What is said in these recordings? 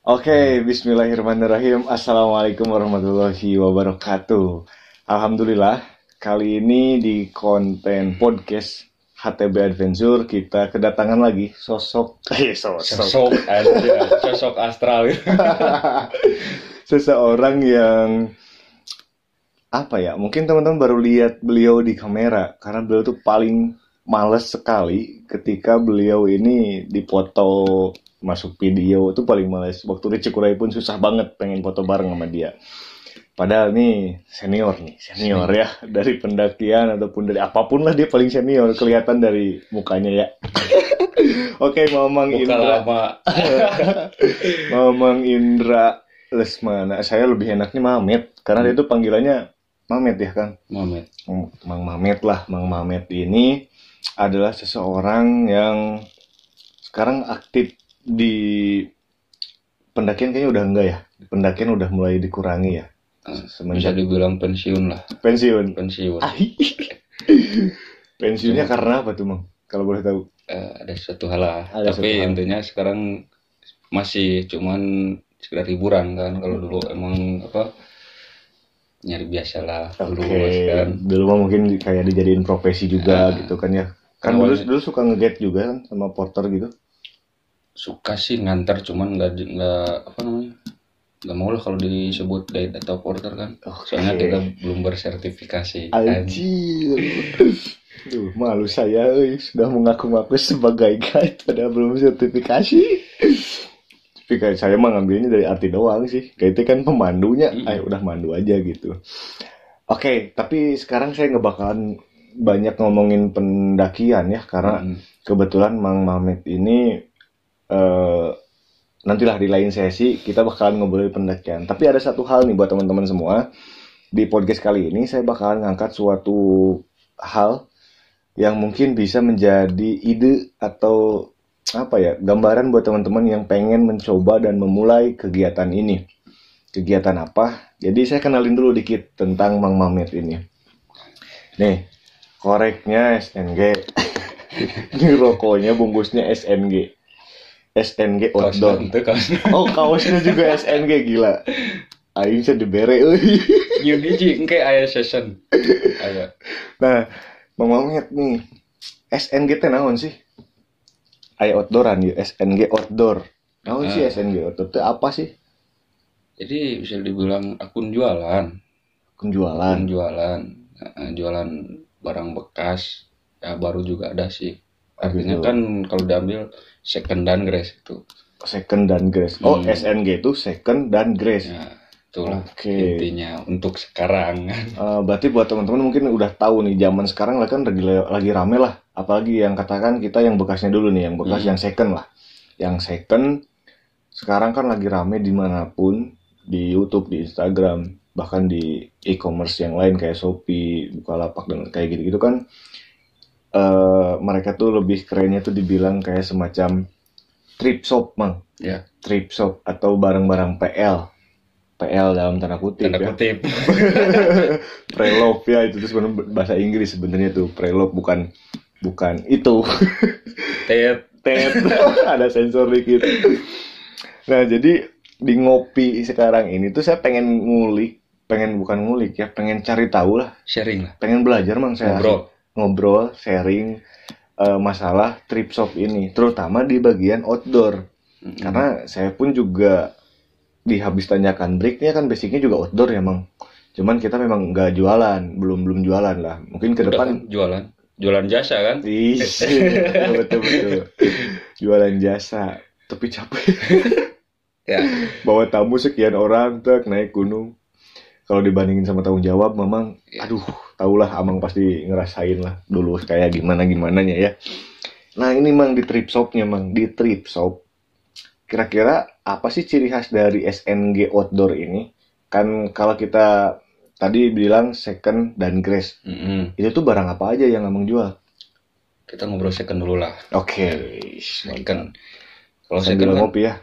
Oke, bismillahirrahmanirrahim. Assalamualaikum warahmatullahi wabarakatuh. Alhamdulillah, kali ini di konten podcast HTB Adventure kita kedatangan lagi sosok Sosok astral. seseorang yang apa ya? Mungkin teman-teman baru lihat beliau di kamera karena beliau tuh paling males sekali ketika beliau ini dipoto masuk video itu paling males. Waktu di Cikuray pun susah banget pengen foto bareng sama dia. Padahal nih senior ya dari pendakian ataupun dari apapun lah dia paling senior kelihatan dari mukanya ya. Oke, Mamang Muka Indra, lama. Mamang Indra Lesmana. Saya lebih enaknya Mamet karena dia itu panggilannya Mamet ya kan. Mamet. Mang Mamet lah. Mang Mamet ini adalah seseorang yang sekarang aktif di pendakian, kayaknya udah enggak ya. Pendakian udah mulai dikurangi ya. Bisa Semenjak dibilang pensiun lah. pensiun. Pensiun. Pensiunnya karena apa tuh, Mang? Kalau boleh tahu. Ada satu hal lah. Ada Tapi satu hal. intinya sekarang masih cuman sekedar hiburan kan. Kalau dulu emang nyari biasa lah. Dulu Oke, kan. dulu mah mungkin kayak dijadiin profesi juga gitu kan ya. Kan dulu Awalnya- dulu suka nge-guide juga kan sama porter gitu. Suka sih nganter cuman nggak nggak mau lah kalau disebut guide atau porter kan. Oke. Soalnya kita belum bersertifikasi. Anjir. Duh, malu saya sudah mengaku-ngaku sebagai guide padahal belum sertifikasi. Tapi kayak saya mah ngambilnya dari arti doang sih. Guide kan pemandunya, ayo udah mandu aja gitu. Oke, tapi sekarang saya nggak bakalan banyak ngomongin pendakian ya karena kebetulan Mang Mamet ini nantilah di lain sesi kita bakalan ngobrolin pendakian. Tapi ada satu hal nih buat teman-teman semua. Di podcast kali ini saya bakalan ngangkat suatu hal yang mungkin bisa menjadi ide atau apa ya, gambaran buat teman-teman yang pengen mencoba dan memulai kegiatan ini. Kegiatan apa? Jadi saya kenalin dulu dikit tentang Mang Mamet ini. Nih, koreknya SNG. Ini rokoknya bungkusnya SNG. SNG outdoor. Itu kan. Oh, kaosnya juga SNG, gila. Aing bisa dibere euy. New DJ engke aya session. Aya. Nah, Mang Mamet nih. SNG teh naon sih? Aya outdooran ya, SNG outdoor. Naon sih SNG outdoor teh apa sih? Jadi bisa dibilang akun jualan, Penjualan. jualan barang bekas. Ya baru juga ada sih. Gitu. Artinya kan kalau diambil second dan grace itu. Second dan grace. Oh, SNG itu second dan grace. Ya, itulah Oke. intinya untuk sekarang. Berarti buat teman-teman mungkin udah tahu nih zaman sekarang lah kan lagi rame lah, apalagi yang katakan kita yang bekasnya dulu nih, yang bekas yang second lah. Yang second sekarang kan lagi rame dimanapun, di YouTube, di Instagram, bahkan di e-commerce yang lain kayak Shopee, Bukalapak dan kayak gitu-gitu kan. Mereka tuh lebih kerennya tuh dibilang kayak semacam thrift shop, Mang. Ya, Thrift shop atau barang-barang PL. PL dalam tanda kutip tanda ya. kutip. Preloved ya, itu tuh sebenarnya bahasa Inggris sebenarnya tuh. Preloved bukan itu. Tet. Ada sensor dikit. Nah, jadi di ngopi sekarang ini tuh saya pengen bukan ngulik ya, pengen cari tahu lah, Sharing lah. pengen belajar, Mang. Saya Ngobrol. sharing masalah trip shop ini, terutama di bagian outdoor. Karena saya pun juga habis tanyakan breaknya kan basicnya juga outdoor ya, Mang. Cuman kita memang nggak jualan, belum jualan lah. Mungkin ke Udah depan kan jualan jasa kan? ih, betul. Jualan jasa, tapi capek. Ya. Bawa tamu sekian orang, naik gunung. Kalau dibandingin sama tanggung jawab, memang, aduh, tahulah Amang pasti ngerasain lah dulu kayak gimananya ya. Nah ini Mang di trip shopnya, Mang, di trip shop. Kira-kira apa sih ciri khas dari SNG outdoor ini? Kan kalau kita tadi bilang second dan grace, itu tuh barang apa aja yang Amang jual? Kita ngobrol second dulu lah. Oke, Second. Kalau sambil second kan ngopi ya.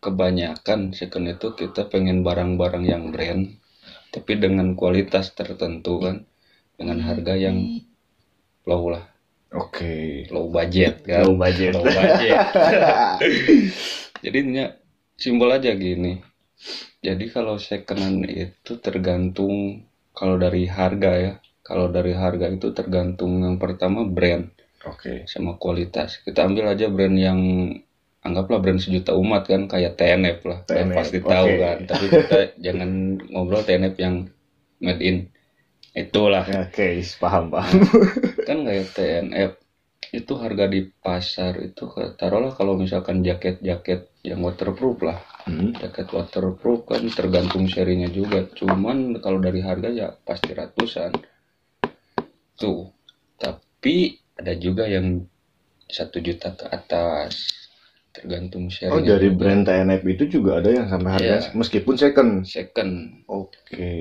kebanyakan second itu kita pengen barang-barang yang brand, tapi dengan kualitas tertentu kan, dengan harga yang low lah. Oke. Low budget kan. Low budget. Low budget. Jadi intinya Simpel aja gini. Jadi kalau secondan itu tergantung kalau dari harga ya. Kalau dari harga itu tergantung yang pertama brand Oke. sama kualitas. Kita ambil aja brand yang anggaplah brand sejuta umat kan kayak TNF lah. Udah TNF, pasti tahu oke. kan. Tapi kita jangan ngobrol TNF yang made in. Itulah. Oke, paham. Kan kayak TNF itu harga di pasar itu taruhlah kalau misalkan jaket-jaket yang waterproof lah. Jaket waterproof kan tergantung serinya juga. Cuman kalau dari harga ya pasti ratusan. Tuh. Tapi ada juga yang 1 juta ke atas. Tergantung Oh, serinya dari juga. brand TNF itu juga ada yang sampai harga Iya. meskipun second. Second. Oke.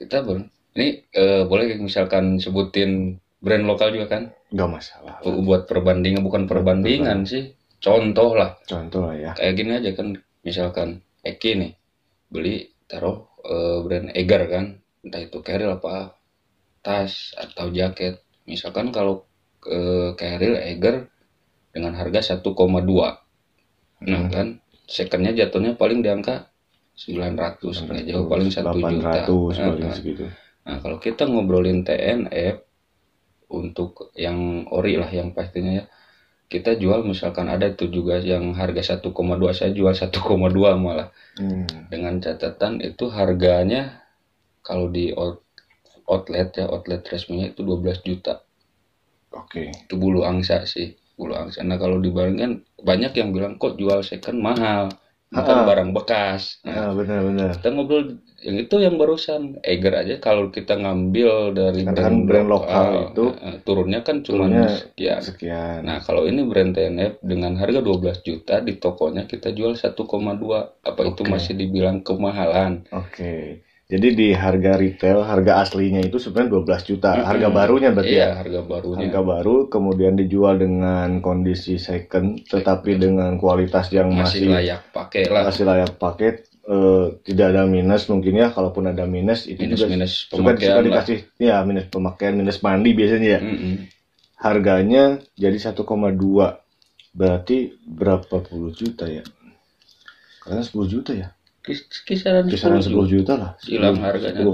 Kita ini boleh misalkan sebutin brand lokal juga kan? Nggak masalah. Buat perbandingan, bukan perbandingan sih. Contoh lah. Contoh lah ya. Kayak gini aja kan, misalkan Eki nih beli taruh brand Eger kan, entah itu carrier apa tas atau jaket. Misalkan kalau carrier Eger dengan harga 1,2, nah kan secondnya jatuhnya paling di angka 900, nggak jauh, paling 1 juta. 800 paling segitu. Nah kalau kita ngobrolin TNF untuk yang ori lah yang pastinya ya, kita jual misalkan ada itu juga yang harga 1,2, saya jual 1,2 malah. Dengan catatan itu harganya kalau di outlet ya, outlet resminya itu 12 juta. Oke. Itu bulu angsa sih, bulu angsa. Nah kalau dibandingkan banyak yang bilang kok jual second mahal, bukan barang bekas. Nah, benar-benar. kita ngobrol yang itu yang barusan Eger aja kalau kita ngambil dari brand lokal itu turunnya kan cuma sekian. Nah, kalau ini brand TNF dengan harga 12 juta di tokonya kita jual 1,2. Apa itu masih dibilang kemahalan? Oke. Jadi di harga retail, harga aslinya itu sebenarnya 12 juta. Harga barunya berarti ya? Harga barunya. Harga baru kemudian dijual dengan kondisi second tetapi dengan kualitas yang masih layak pakai lah. Masih layak pakai. Tidak ada minus mungkin ya, kalaupun ada minus itu minus juga pemakaian suka dikasih ya, minus pemakaian, minus mandi biasanya ya. Harganya jadi 1,2, berarti berapa puluh juta ya? Karena 10 juta ya, kisaran 10 juta lah hilang harganya.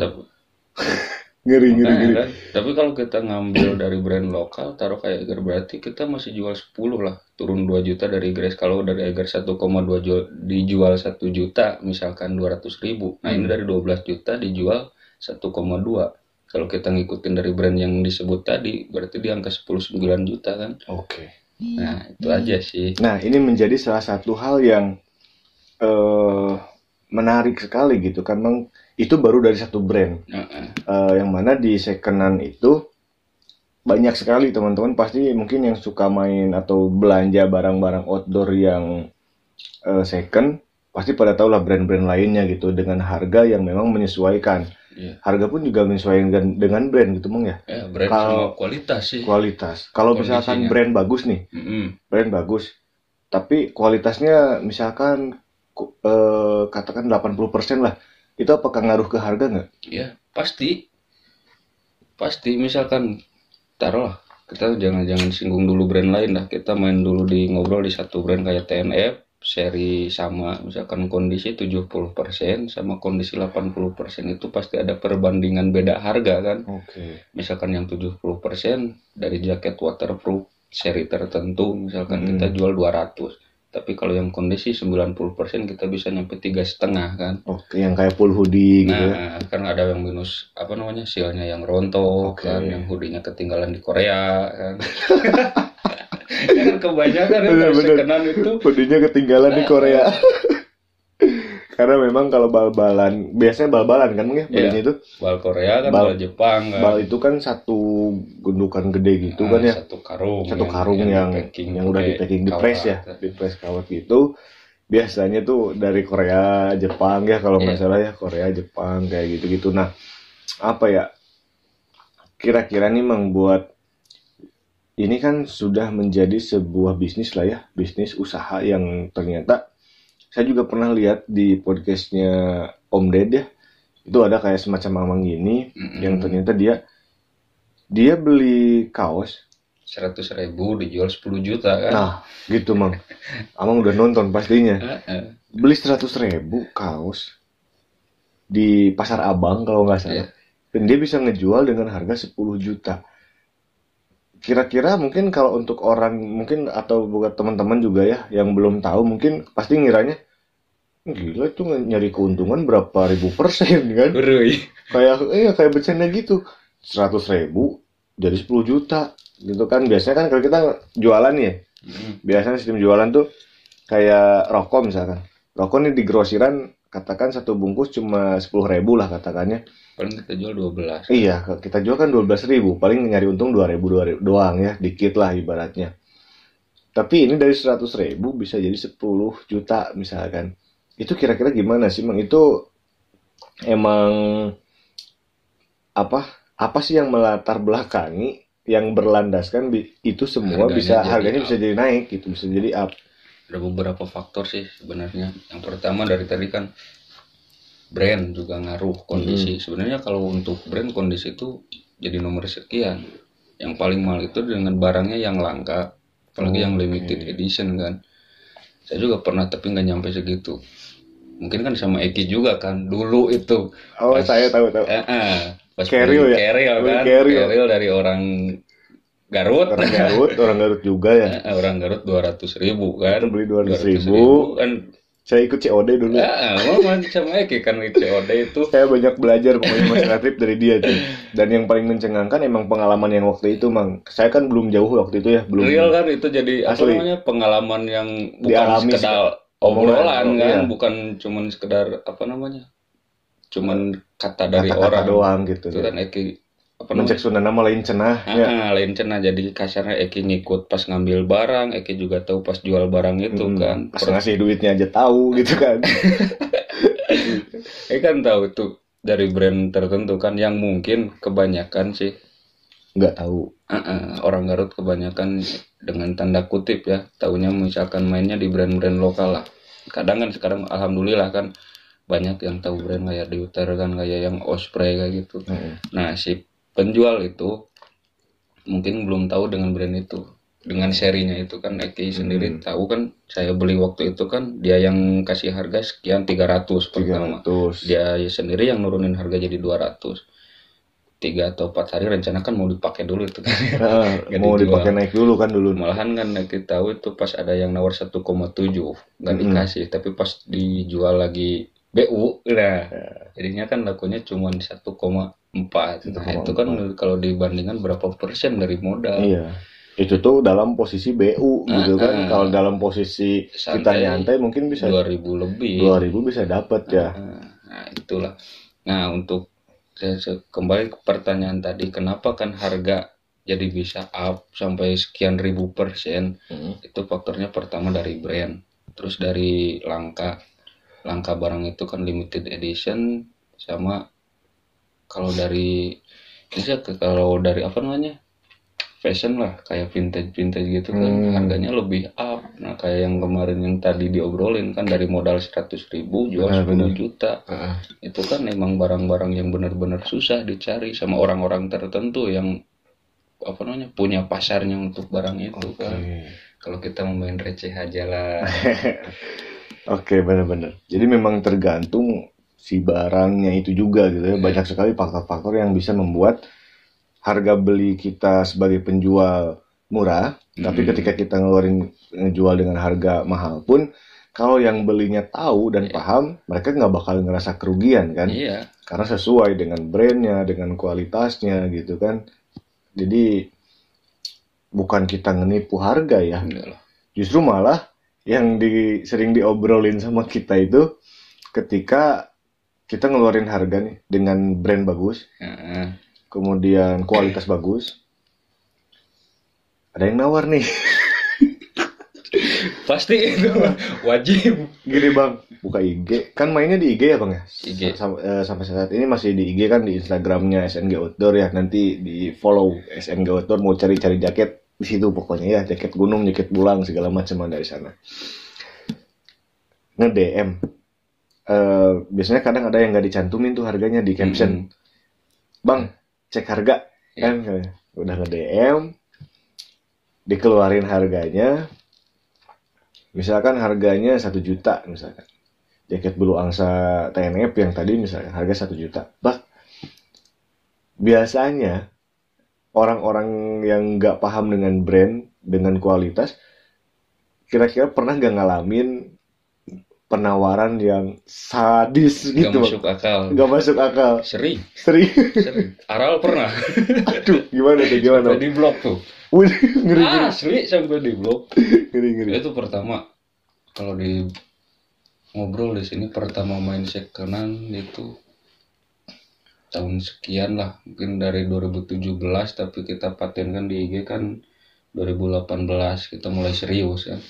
Ngeri. Kan? Tapi kalau kita ngambil dari brand lokal taruh kayak Eger berarti kita masih jual 10 lah, turun 2 juta dari Grace. Kalau dari Eger 1,2 dijual 1 juta misalkan 200.000. Nah ini dari 12 juta dijual 1,2. Kalau kita ngikutin dari brand yang disebut tadi berarti di angka 10-9 juta kan. Oke. Nah itu aja sih. Nah ini menjadi salah satu hal yang menarik sekali gitu kan, Bang. Itu baru dari satu brand. Yang mana di secondan itu banyak sekali teman-teman pasti mungkin yang suka main atau belanja barang-barang outdoor yang second pasti pada tahu lah brand-brand lainnya gitu dengan harga yang memang menyesuaikan. Harga pun juga menyesuaikan dengan brand gitu, Bang ya. Brand sama kualitas sih. Kualitas. Kalau misalkan brand bagus nih, brand bagus, tapi kualitasnya misalkan katakan 80% lah. Itu apakah ngaruh ke harga nggak? Iya, pasti. Misalkan taruh kita jangan singgung dulu brand lain dah. Kita main dulu di ngobrol di satu brand kayak TNF, seri sama misalkan kondisi 70% sama kondisi 80% itu pasti ada perbandingan beda harga kan. Misalkan yang 70% dari jaket waterproof seri tertentu misalkan kita jual 200. Tapi kalau yang kondisi 90% kita bisa nyampe 3,5 kan. Yang kayak full hoodie gitu. Nah, kan ada yang minus seal-nya yang rontok kan, yang hoodie-nya ketinggalan di Korea kan. Kan kebanyakan sekenan itu hoodie-nya ketinggalan di Korea. Karena memang kalau bal-balan, biasanya bal-balan kan belinya itu. Bal Korea kan, bal Jepang kan. Bal itu kan satu gundukan gede gitu kan ya. Satu karung yang udah di packing, di press ya, di press kawat gitu. Biasanya tuh dari Korea, Jepang ya kalau nggak salah ya, Korea, Jepang kayak gitu-gitu. Nah, apa ya? Kira-kira nih membuat ini kan sudah menjadi sebuah bisnis lah ya, bisnis usaha yang ternyata saya juga pernah lihat di podcastnya Om Ded ya, itu ada kayak semacam mamang gini yang ternyata dia beli kaos 100.000 dijual 10 juta kan. Nah, gitu Mang. Amang udah nonton pastinya. Heeh. Beli 100.000 kaos di Pasar Abang kalau nggak salah. Iya. Dan dia bisa ngejual dengan harga 10 juta. Kira-kira mungkin kalau untuk orang mungkin atau buat teman-teman juga ya yang belum tahu mungkin pasti ngiranya gila itu nyari keuntungan berapa ribu persen kan? Urui. Kayak bercanda gitu. 100.000 jadi 10 juta gitu kan. Biasanya kan kalau kita jualan ya, biasanya sistem jualan tuh kayak rokok misalkan. Rokok nih di grosiran katakan satu bungkus cuma 10.000 lah katakannya. Paling kita jual 12. Iya, kita jual kan 12.000, paling nyari untung 2.000 doang ya, dikit lah ibaratnya. Tapi ini dari 100.000 bisa jadi 10 juta misalkan. Itu kira-kira gimana sih, Mang? Itu emang apa sih yang melatar belakangi yang berlandaskan itu semua harganya bisa jadi naik gitu, bisa jadi up. Ada beberapa faktor sih sebenarnya. Yang pertama dari tadi kan brand juga ngaruh kondisi. Sebenarnya kalau untuk brand kondisi itu jadi nomor sekian. Yang paling mahal itu dengan barangnya yang langka, apalagi yang limited edition kan. Saya juga pernah tapi nggak nyampe segitu. Mungkin kan sama Eki juga kan dulu itu. Oh, saya tahu. Pas Keril ya? Keril kan. Keril. Keril dari orang Garut. Orang Garut juga ya. Orang Garut 200.000 kan. Kita beli 200.000 kan. Saya ikut COD dulu. Sama Eki kan COD itu. Saya banyak belajar pokoknya masalah trip dari dia tuh. Dan yang paling mencengangkan emang pengalaman yang waktu itu, Mang. Saya kan belum jauh waktu itu ya, belum. Real kan itu jadi asli. pengalaman yang bukan dialami sekedar obrolan kan, iya. Bukan cuman sekedar cuman kata dari kata-kata orang doang gitu. Itu kan Eki mencek Sunda nama lain cenah. Lain cenah, jadi kasarnya Eki ngikut pas ngambil barang, Eki juga tahu pas jual barang itu kan. Pas ngasih duitnya aja tahu gitu kan. Eki kan tahu itu dari brand tertentu kan, yang mungkin kebanyakan sih nggak tahu. Orang Garut kebanyakan dengan tanda kutip ya, taunya misalkan mainnya di brand-brand lokal lah. Kadang kan sekarang alhamdulillah kan banyak yang tahu brand kayak di Utara kan, kayak yang Osprey kayak gitu. Nah, si penjual itu mungkin belum tahu dengan brand itu, dengan serinya itu kan. Eki sendiri tahu kan, saya beli waktu itu kan dia yang kasih harga sekian 300 pertama. Dia sendiri yang nurunin harga jadi 200. 3 atau 4 hari rencana kan mau dipakai dulu itu kan. Mau dipakai naik dulu kan dulu. Malahan kan Eki tahu itu pas ada yang nawar 1,7 nggak dikasih, tapi pas dijual lagi BU jadinya kan lakunya cuma 1,4. Nah, itu kan kalau dibandingkan berapa persen dari modal. Iya. Itu tuh dalam posisi BU gitu kan. Kalau dalam posisi santai, kita nyantai mungkin bisa 2.000 lebih. 2.000 bisa dapat ya. Nah, itulah. Nah, untuk saya kembali ke pertanyaan tadi, kenapa kan harga jadi bisa up sampai sekian ribu %? Itu faktornya pertama dari brand, terus dari langka barang itu kan limited edition, sama kalau dari fashion lah, kayak vintage gitu kan, harganya lebih up. Nah, kayak yang kemarin yang tadi diobrolin kan, dari modal 100.000 jual 10 juta. Itu kan emang barang-barang yang benar-benar susah dicari sama orang-orang tertentu yang punya pasarnya untuk barang itu kan. Kalau kita mau main receh aja lah. Oke, benar-benar. Jadi memang tergantung si barangnya itu juga gitu ya. Banyak sekali faktor-faktor yang bisa membuat harga beli kita sebagai penjual murah, tapi ketika kita ngejual dengan harga mahal pun, kalau yang belinya tahu dan paham, mereka nggak bakal ngerasa kerugian kan? Iya. Karena sesuai dengan brandnya, dengan kualitasnya gitu kan. Jadi bukan kita ngenipu harga ya. Justru malah yang sering diobrolin sama kita itu ketika kita ngeluarin harga nih dengan brand bagus, kemudian kualitas bagus, ada yang nawar nih. Pasti itu wajib. Gini Bang, buka IG, kan mainnya di IG ya Bang ya? IG. Sampai saat ini masih di IG kan, di Instagramnya SNG Outdoor ya. Nanti di follow SNG Outdoor, mau cari-cari jaket di situ pokoknya ya, jaket gunung, jaket bulang segala macam dari sana. Nge-DM. Biasanya kadang ada yang nggak dicantumin tuh harganya di caption. Bang, cek harga kan, udah nge-DM. dikeluarin harganya, misalkan harganya 1 juta misalkan. Jaket bulu angsa TNF yang tadi misalkan harga 1 juta. Biasanya orang-orang yang nggak paham dengan brand, dengan kualitas, kira-kira pernah nggak ngalamin penawaran yang sadis Gak gitu? masuk akal. Nggak masuk akal. Sering. Sering. Aral pernah. Aduh, gimana tuh? Sampai di blok tuh. Wih, ngeri. Asli sampai di blok. Ngeri. Itu pertama kalau di ngobrol di sini pertama main secondan itu tahun sekian lah, mungkin dari 2017, tapi kita patenkan di IG kan 2018 kita mulai serius ya.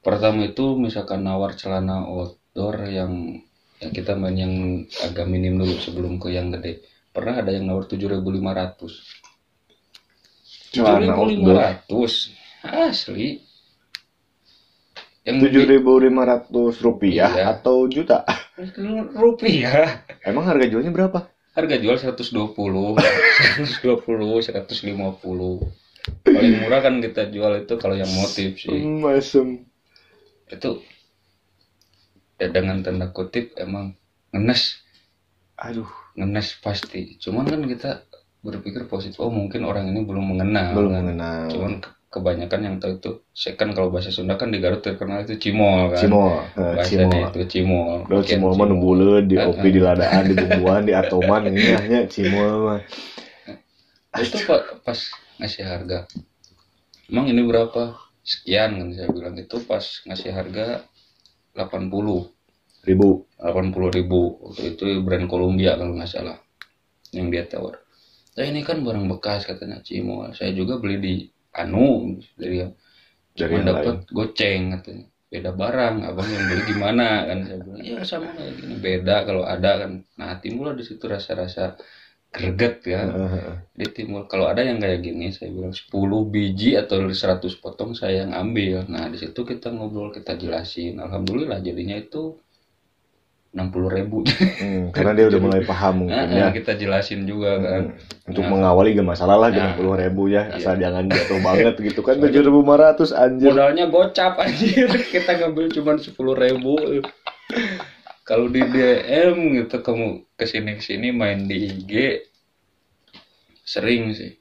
Pertama itu misalkan nawar celana outdoor yang kita main yang agak minim dulu sebelum ke yang gede. Pernah ada yang nawar 7.500. Celana outdoor 7.500 asli. Yang 7.500 rupiah Iya. atau juta? Rupiah. Emang harga jualnya berapa? Harga jual 120, 150. Paling murah kan kita jual itu kalau yang motif sih. Masem. Itu ya dengan tanda kutip emang ngenes. Aduh, Ngenes pasti. Cuman kan kita berpikir positif. Oh mungkin orang ini belum mengenal. belum kan. mengenal. Cuman kebanyakan yang tahu itu second, kalau bahasa Sunda kan di Garut terkenal itu cimol kan. Cimol. Bahasanya itu cimol. Kalau Bikin cimol mah nu buleut, di opi, di ladaan, di bumbuan, di atoman, ini hanya cimol mah. Itu pas ngasih harga. Emang ini berapa? Sekian kan saya bilang. Itu pas ngasih harga 80.000. Waktu itu brand Columbia kalau nggak salah yang dia tawar. Nah ini kan barang bekas katanya cimol. Saya juga beli di dari cuma yang dapat goceng katanya. Beda barang, abang yang beli gimana kan saya bilang. Ya sama kayak gini, beda kalau ada kan. Nah timbul di situ rasa-rasa greget kan. Jadi timbul kalau ada yang kayak gini, saya bilang 10 biji atau 100 potong saya yang ambil. Nah di situ kita ngobrol, kita jelasin. Alhamdulillah jadinya itu 60.000. Karena dia udah mulai paham mungkin ya. Kita jelasin juga kan. Untuk mengawali gak masalah lah, 60.000 ya. Asal jangan jatuh banget gitu kan. 7.500 anjir. Modalnya gocap anjir. Kita ngambil cuma 10.000. Kalau di DM gitu kamu kesini main di IG sering sih.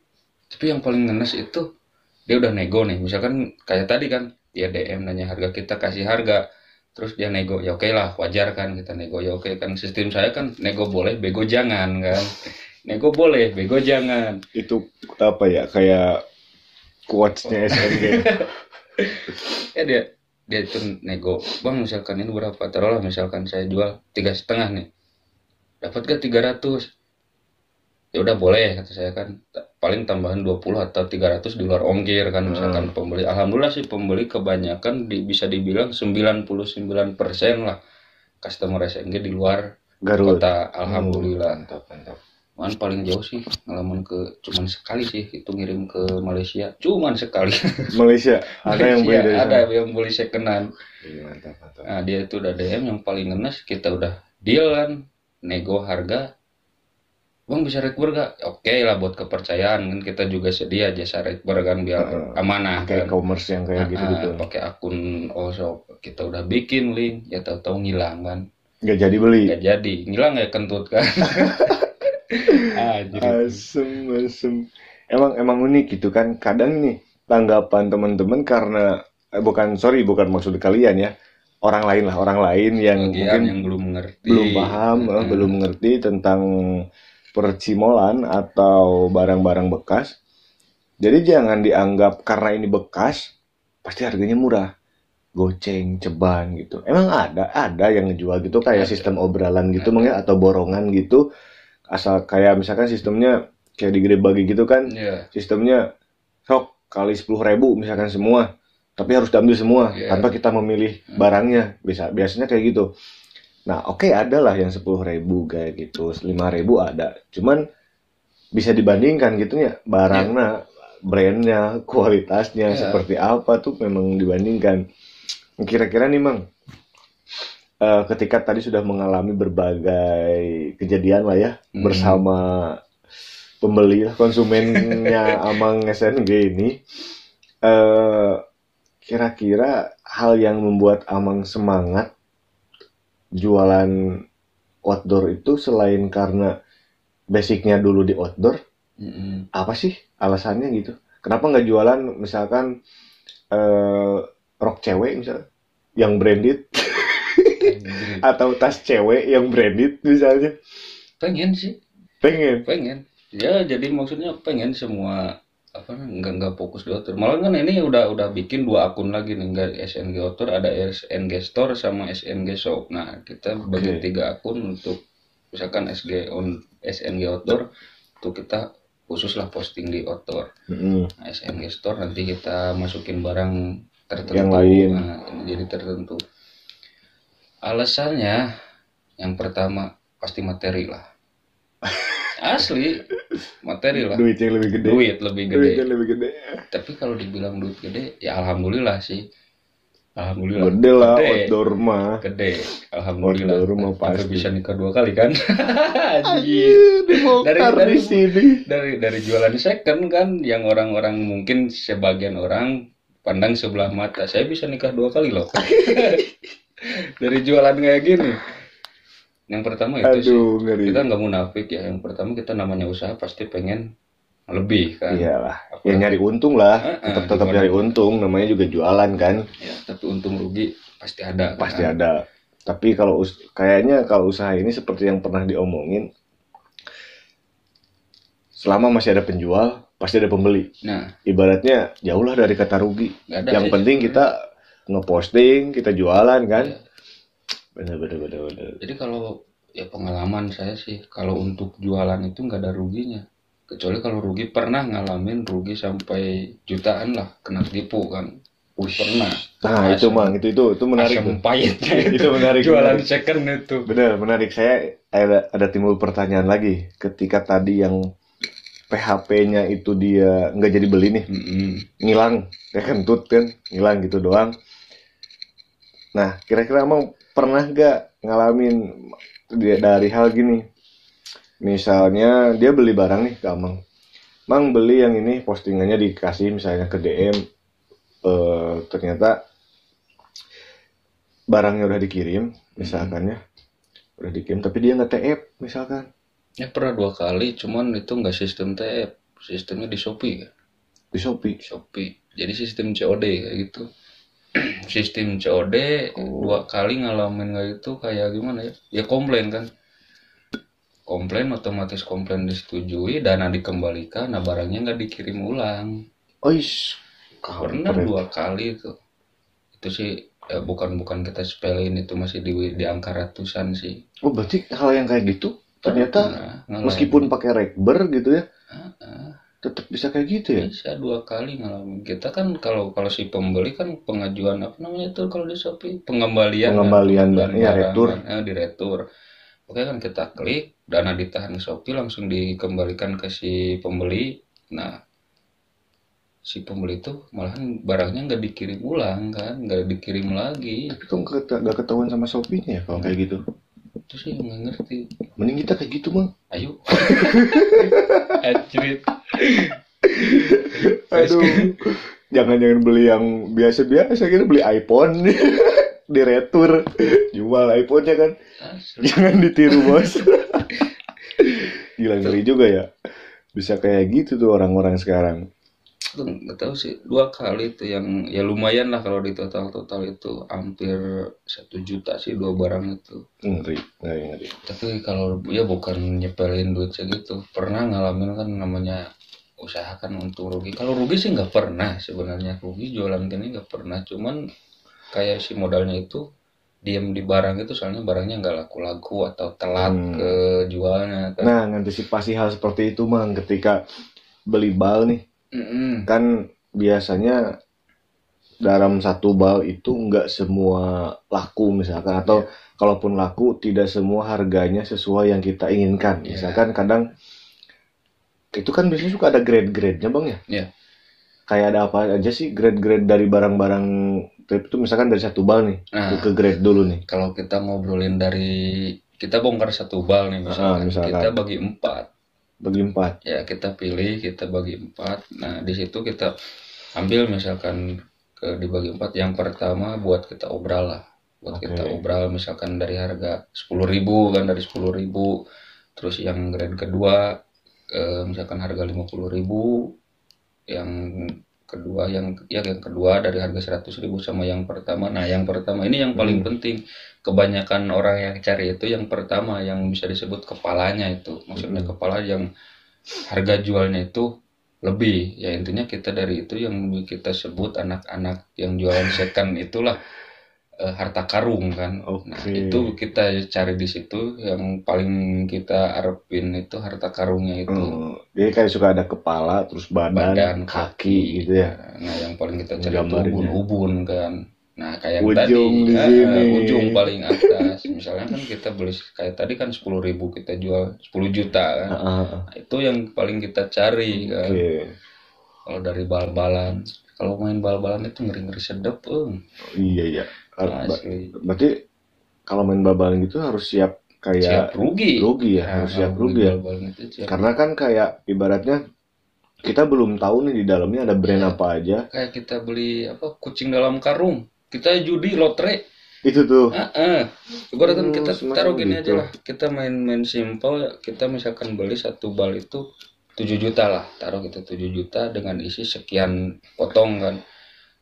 Tapi yang paling ngenes itu dia udah nego nih. Misalkan kayak tadi kan dia DM nanya harga, kita kasih harga. Terus dia nego, ya oke lah, wajar kan kita nego, ya oke kan. Sistem saya kan nego boleh, bego jangan kan. Nego boleh, bego jangan. Itu apa ya, kayak quotes-nya SNG. Ya dia itu nego, bang misalkan ini berapa, taruhlah misalkan saya jual 3,5 nih, dapat gak 300? Ya udah boleh kata saya kan, paling tambahan 20 atau 300 di luar ongkir kan misalkan pembeli. Alhamdulillah sih pembeli kebanyakan bisa dibilang 99% lah customer SNG di luar Garut. kota. Alhamdulillah. Mantap. Man paling jauh sih ngalaman cuman sekali sih itu ngirim ke Malaysia, cuman sekali. Malaysia ada yang beli dari sana. Ada yang beli secondan. Mantap. Nah dia itu udah DM yang paling ngenes, kita udah deal kan, nego harga. Bang bisa rekber gak? Oke lah buat kepercayaan kan, kita juga sedia jasa rekber kan biar amanah kayak kan. e-commerce yang kayak gitu. Pakai akun shop kita udah bikin link, ya tahu-tahu ngilang kan. Gak jadi beli. Gak jadi, ngilang ya kentut kan. Asem. Emang unik gitu kan. Kadang nih tanggapan teman-teman karena bukan maksud kalian ya. Orang lain yang mungkin yang belum mengerti, belum paham, belum mengerti tentang percimolan atau barang-barang bekas. Jadi jangan dianggap karena ini bekas pasti harganya murah, goceng, ceban gitu. Emang ada yang ngejual gitu kayak sistem obrolan gitu ya, atau borongan gitu. Asal kayak misalkan sistemnya kayak di Grebagi gitu kan. Sistemnya sok kali 10.000 misalkan semua, tapi harus diambil semua tanpa kita memilih barangnya. Biasanya kayak gitu. Nah oke, ada lah yang 10.000 kayak gitu, 5.000 ada. Cuman bisa dibandingkan gitu ya, barangnya, brandnya, kualitasnya seperti apa tuh memang dibandingkan. Kira-kira nih Mang, ketika tadi sudah mengalami berbagai kejadian lah ya bersama pembeli konsumennya Amang SNG ini, Kira-kira hal yang membuat Amang semangat jualan outdoor itu selain karena basicnya dulu di outdoor, apa sih alasannya gitu? Kenapa nggak jualan misalkan rok cewek misalnya yang branded atau tas cewek yang branded misalnya? Pengen sih, Pengen. ya jadi maksudnya pengen semua apa nggak fokus di outdoor, malah kan ini udah bikin 2 akun lagi nih, nggak SNG outdoor, ada SNG store sama SNG shop. Nah kita bagi 3 akun untuk misalkan SNG outdoor untuk kita khusus lah posting di outdoor. Nah, SNG store nanti kita masukin barang tertentu Yang lain. Nah, ini jadi tertentu. Alasannya yang pertama pasti materi lah. Asli materi lah. Duit yang lebih gede. Duit lebih gede. Duit yang lebih gede. Tapi kalau dibilang duit gede, ya alhamdulillah sih. Alhamdulillah. Gede lah outdoor mah. Gede. Alhamdulillah. Outdoor mah Sampai pasti. bisa nikah 2 kali kan. Anjir, dibongkar di sini. Dari jualan second kan, yang orang-orang mungkin sebagian orang pandang sebelah mata, saya bisa nikah 2 kali loh. Dari jualan kayak gini. Yang pertama itu sih, ngeri. kita nggak munafik ya. Yang pertama kita namanya usaha pasti pengen lebih kan. Iyalah, ya nyari untung lah. Tetap nyari untung, namanya juga jualan kan. Ya, tapi untung rugi pasti ada. Pasti ada. Tapi kayaknya kalau usaha ini seperti yang pernah diomongin, selama masih ada penjual, pasti ada pembeli. Nah, ibaratnya jauhlah dari kata rugi. Yang sih, penting kita ngeposting, kita jualan kan. Ya. Bener. Jadi kalau ya pengalaman saya sih, kalau untuk jualan itu nggak ada ruginya. Kecuali kalau rugi, pernah ngalamin rugi sampai jutaan lah, kena tipu kan. Pernah. Nah, itu Mang, itu menarik. Asam pahitnya itu menarik. Jualan second itu. Bener, menarik. Saya ada timbul pertanyaan lagi. Ketika tadi yang PHP-nya itu dia nggak jadi beli nih, ngilang, ya kentut kan, ngilang gitu doang. Nah, kira-kira Amang pernah gak ngalamin dari hal gini? Misalnya dia beli barang nih ke Amang. Mang beli yang ini, postingannya dikasih misalnya ke DM, ternyata barangnya udah dikirim, misalkan ya, udah dikirim, tapi dia nggak TF misalkan. Ya pernah 2 kali, cuman itu nggak sistem TF, sistemnya di Shopee kan? Di Shopee. Jadi sistem COD kayak gitu. Sistem COD 2 kali ngalamin kayak gitu, kayak gimana ya? Ya komplain kan. Komplain, otomatis komplain disetujui, dana dikembalikan, nah barangnya nggak dikirim ulang. Pernah 2 kali itu. Itu sih ya bukan kita sepelein, itu masih di angka ratusan sih. Oh, berarti hal yang kayak gitu ternyata meskipun pakai rekber gitu ya, tetap bisa kayak gitu ya? Bisa 2 kali ngalamin. Kita kan kalau si pembeli kan pengajuan apa namanya itu kalau di Shopee, pengembalian ya, retur. Di retur. Oke kan kita klik, dana ditahan Shopee, langsung dikembalikan ke si pembeli. Nah, si pembeli itu malahan barangnya nggak dikirim ulang kan, nggak dikirim lagi. Tapi kok nggak ketahuan sama Shopee-nya ya kalau kayak gitu? Itu sih nggak ngerti. Mending kita kayak gitu Mang. Ayo. Anjrit. Aduh. Jangan beli yang biasa-biasa, kita beli iPhone di retur, jual iPhone-nya kan. Jangan ditiru bos. Gila, ngeri juga ya. Bisa kayak gitu tuh orang-orang sekarang. Nggak tahu sih, 2 kali itu yang ya lumayan lah, kalau di total itu hampir 1 juta sih 2 barang itu. Ngeri. Tapi kalau ya bukan nyepelin duit segitu, pernah ngalamin kan, namanya usaha kan untung rugi. Kalau rugi sih nggak pernah sebenarnya, rugi jualan gini nggak pernah, cuman kayak si modalnya itu diam di barang itu, soalnya barangnya nggak laku-laku atau telat ke jualnya kan. Nah, ngantisipasi hal seperti itu Mang, ketika beli bal nih. Kan biasanya dalam 1 bal itu nggak semua laku misalkan, atau kalaupun laku tidak semua harganya sesuai yang kita inginkan. Misalkan kadang itu kan biasanya suka ada grade-grade-nya Bang ya. Iya. Kayak ada apa aja sih grade-grade dari barang-barang itu, misalkan dari 1 bal nih, ke grade dulu nih. Kalau kita ngobrolin dari, kita bongkar 1 bal nih misalkan. Kita bagi 4. Ya, kita pilih, kita bagi 4. Nah, di situ kita ambil misalkan dibagi 4. Yang pertama buat kita obral lah, buat kita obral misalkan dari harga 10.000 kan, dari 10.000. Terus yang grade kedua misalkan harga 50.000. Yang kedua yang kedua dari harga 100.000 sama yang pertama. Nah yang pertama ini yang paling penting, kebanyakan orang yang cari itu yang pertama, yang bisa disebut kepalanya itu, maksudnya kepala yang harga jualnya itu lebih, ya intinya kita dari itu yang kita sebut anak-anak yang jualan second itulah harta karung kan. Nah itu kita cari di situ, yang paling kita arepin itu harta karungnya itu. Jadi kayak suka ada kepala, terus badan kaki gitu ya. Nah yang paling kita cari itu ubun-ubun kan. Nah kayak ujung tadi ujung paling atas. Misalnya kan kita beli kayak tadi kan 10.000, kita jual 10 juta kan. Nah, itu yang paling kita cari kan. Kalau dari bal-balan, kalau main bal-balan itu ngeri-ngeri sedep. Iya. Berarti kalau main bal-balan gitu harus siap kayak rugi ya, harus siap rugi ya. Karena kan kayak ibaratnya kita belum tahu nih di dalamnya ada brand apa aja. Kayak kita beli kucing dalam karung. Kita judi lotre. Itu tuh. Ibaratkan kita taruh gini aja lah. Kita main simple. Kita misalkan beli satu bal itu 7 juta lah. Taruh kita 7 juta dengan isi sekian potong kan.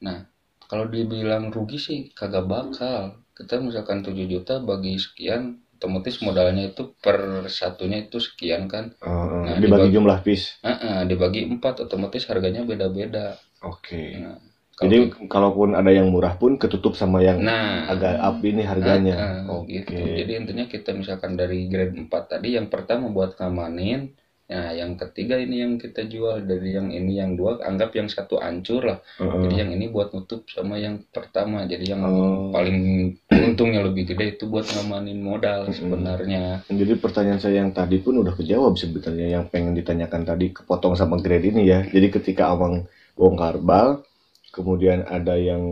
Nah, kalau dibilang rugi sih kagak bakal. Kita misalkan 7 juta bagi sekian, otomatis modalnya itu per satunya itu sekian kan. Nah, dibagi jumlah piece. Dibagi 4, otomatis harganya beda-beda. Nah, jadi kalaupun ada yang murah pun ketutup sama yang agak up ini harganya. Gitu. Jadi intinya kita misalkan dari grade 4 tadi, yang pertama buat ngamanin. Nah yang ketiga ini yang kita jual, dari yang ini yang 2 anggap yang 1 hancur lah. Jadi yang ini buat nutup sama yang pertama. Jadi yang paling untungnya lebih gede itu buat ngamanin modal sebenarnya. Jadi pertanyaan saya yang tadi pun udah kejawab sebenarnya, yang pengen ditanyakan tadi kepotong sama grade ini ya. Jadi ketika abang bongkar bal, kemudian ada yang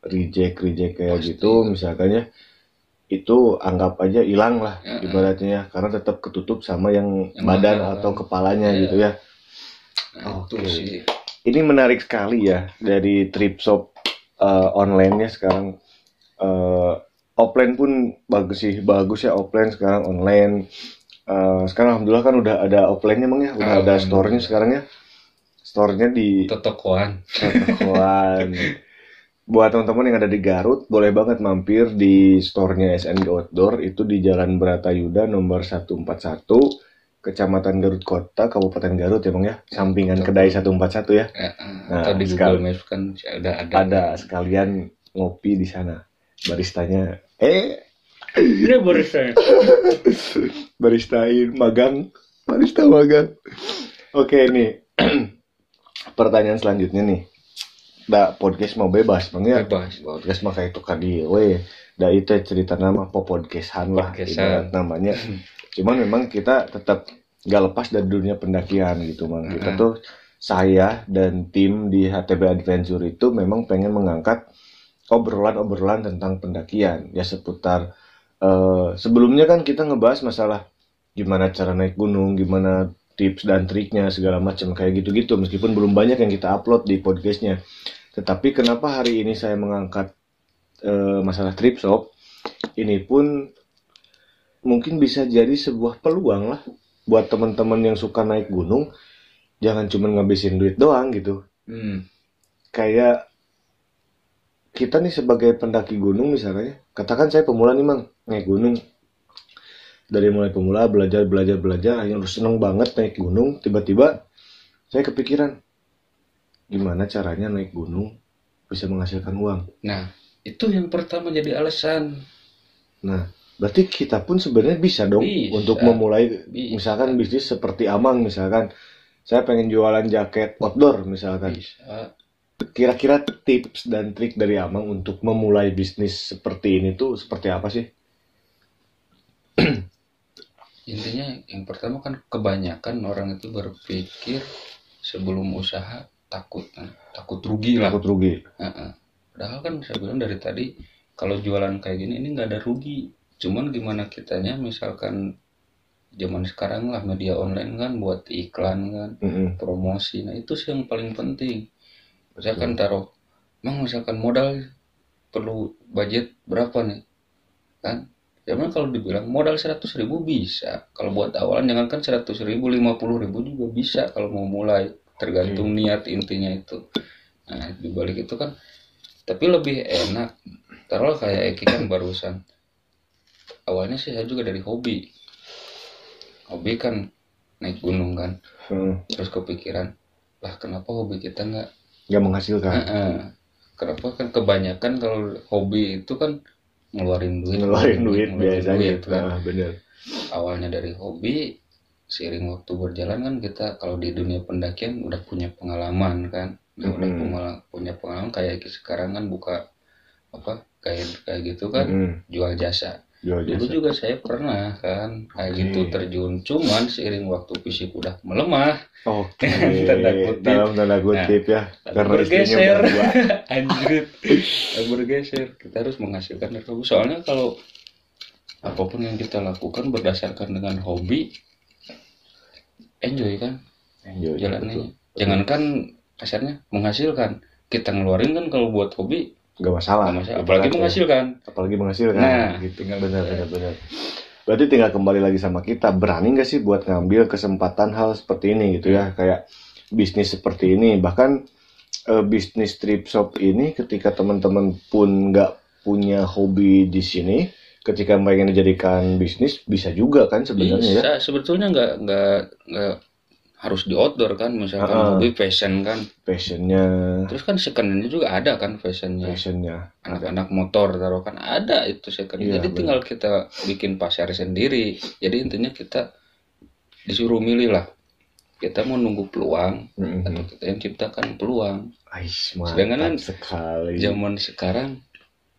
reject kayak gitu misalkannya, itu anggap aja hilang lah ibaratnya ya, karena tetap ketutup sama yang badan atau kepalanya gitu ya. Ini menarik sekali ya dari thrift shop online-nya sekarang. Offline pun bagus ya, offline sekarang online. Sekarang alhamdulillah kan udah ada offline-nya emang ya, udah ada store-nya sekarang ya. Store-nya di tokoan. Buat teman-teman yang ada di Garut, boleh banget mampir di store-nya SNG Outdoor, itu di Jalan Bratayuda nomor 141, Kecamatan Garut Kota, Kabupaten Garut ya Bang ya, sampingan Kedai 141 ya. Nah, di Google Maps kan ada sekalian ngopi di sana. Baristanya ini baristain magang. Oke nih. Pertanyaan selanjutnya nih. Podcast mau bebas Bang ya. Podcast mah kayak itu kadi itu cerita nama podcastan lah namanya. Cuman memang kita tetap gak lepas dari dunia pendakian gitu Bang. Kita tuh, saya dan tim di HTB Adventure itu memang pengen mengangkat obrolan tentang pendakian ya, seputar sebelumnya kan kita ngebahas masalah gimana cara naik gunung, gimana tips dan triknya segala macam kayak gitu-gitu, meskipun belum banyak yang kita upload di podcastnya. Tetapi kenapa hari ini saya mengangkat masalah thrift shop ini pun mungkin bisa jadi sebuah peluang lah buat teman-teman yang suka naik gunung. Jangan cuma ngabisin duit doang gitu. Kayak kita nih sebagai pendaki gunung misalnya, katakan saya pemula nih Mang, naik gunung. Dari mulai pemula belajar, akhirnya udah seneng banget naik gunung. Tiba-tiba saya kepikiran, gimana caranya naik gunung bisa menghasilkan uang. Nah, itu yang pertama jadi alasan. Nah, berarti kita pun sebenarnya bisa dong untuk memulai misalkan bisnis seperti Amang misalkan. Saya pengen jualan jaket outdoor misalkan. Kira-kira tips dan trik dari Amang untuk memulai bisnis seperti ini tuh seperti apa sih? Intinya yang pertama kan kebanyakan orang itu berpikir sebelum usaha takut rugi lah. Takut rugi. Padahal kan saya bilang dari tadi, kalau jualan kayak gini ini nggak ada rugi. Cuman gimana kitanya, misalkan zaman sekarang lah media online kan buat iklan kan, promosi. Nah itu sih yang paling penting. Misalkan taruh, misalkan modal perlu budget berapa nih, kan? Cuman kalau dibilang modal 100.000 bisa. Kalau buat awalan jangankan 100.000, 50.000 juga bisa kalau mau mulai. Tergantung niat intinya itu. Nah, dibalik itu kan, tapi lebih enak. Taruhlah kayak Eki kan barusan. Awalnya sih saya juga dari hobi. Hobi kan naik gunung kan. Terus kepikiran, lah kenapa hobi kita nggak menghasilkan? Kenapa kan kebanyakan kalau hobi itu kan ngeluarin duit biasanya kan. Bener. Awalnya dari hobi, seiring waktu berjalan kan kita kalau di dunia pendakian udah punya pengalaman kan. Nah, udah punya pengalaman kayak sekarang kan buka apa kayak gitu kan, jual jasa. Dulu juga saya pernah kan kayak gitu terjun, cuman seiring waktu fisik udah melemah. Dalam tanda kutip ya, karena bergeser. Anjir, bergeser. Kita harus menghasilkan dari hobi. Soalnya kalau apapun yang kita lakukan berdasarkan dengan hobi, enjoy kan, jalannya. Jangankan kasarnya menghasilkan, kita ngeluarin kan kalau buat hobi nggak masalah. Apalagi menghasilkan. Nah, gitu. Benar. Berarti tinggal kembali lagi sama kita, berani nggak sih buat ngambil kesempatan hal seperti ini gitu ya, kayak bisnis seperti ini. Bahkan bisnis trip shop ini, ketika teman-teman pun nggak punya hobi di sini, ketika pengen dijadikan bisnis bisa juga kan sebenarnya ya. Sebetulnya nggak harus di outdoor kan, misalkan hobi passionnya. Terus kan secondnya juga ada kan fashionnya. Anak-anak motor taruh kan ada itu second. Jadi tinggal kita bikin pasar sendiri. Jadi intinya kita disuruh milih lah. Kita mau nunggu peluang atau kita yang ciptakan peluang. Sedangkan zaman sekarang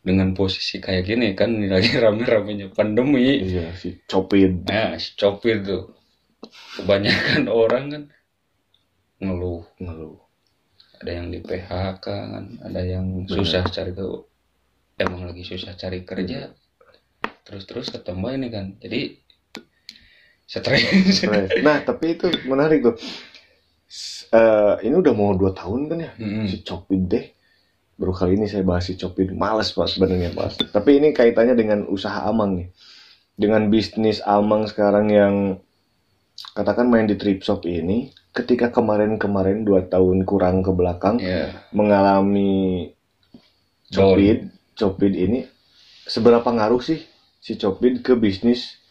dengan posisi kayak gini kan, lagi rame-ramenya pandemi. Iya, si Copid. Nah, si Copid tuh. Kebanyakan orang kan ngeluh. Ada yang di PHK kan, ada yang susah cari tuh. Emang lagi susah cari kerja. Terus ketambah ini kan. Jadi stres. Nah, tapi itu menarik tuh. Ini udah mau 2 tahun kan ya, si Copid deh. Baru kali ini saya bahas si Copid. Males Pak sebenarnya Pak. Tapi ini kaitannya dengan usaha Amang nih. Dengan bisnis Amang sekarang yang katakan main di trip shop ini, ketika kemarin 2 tahun kurang ke belakang mengalami Copid ini, seberapa ngaruh sih si Copid ke bisnis